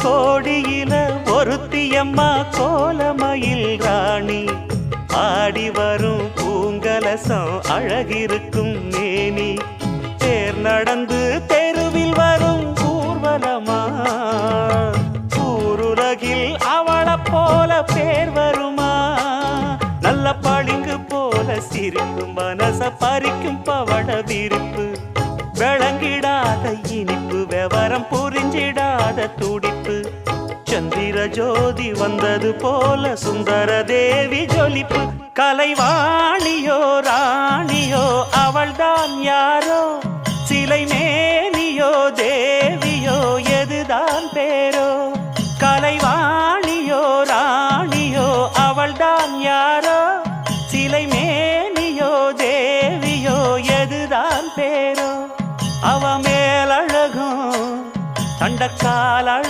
கோடியில ஒருத்தியம்மா கோலமயில் ராணி ஆடி வரும் பூங்கலசம் அழகிருக்கும் மேனி தேர் நடந்து தெருவில் வரும் ஊர்வலமா ஊருலகில் அவளை போல பேர் வருமா நல்ல பளிங்கு போல சிரிக்கும் மனச பறிக்கும் பவள விரிப்பு விளங்கிடாத இனிப்பு விவரம் புரிஞ்சிடாத துடிப்பு சந்திர ஜோதி வந்தது போல சுந்தர தேவி ஜொலிப்பு கலைவாணியோ ராணியோ அவள்தான் யாரோ சிலை மேனியோ தேவியோ எதுதான் பேரோ கலைவாணியோ ராணியோ அவள்தான் யாரோ சிலை மேனியோ தேவியோ எதுதான் பேரோ அவ மேலழகும் தண்டக்கால் அழகும்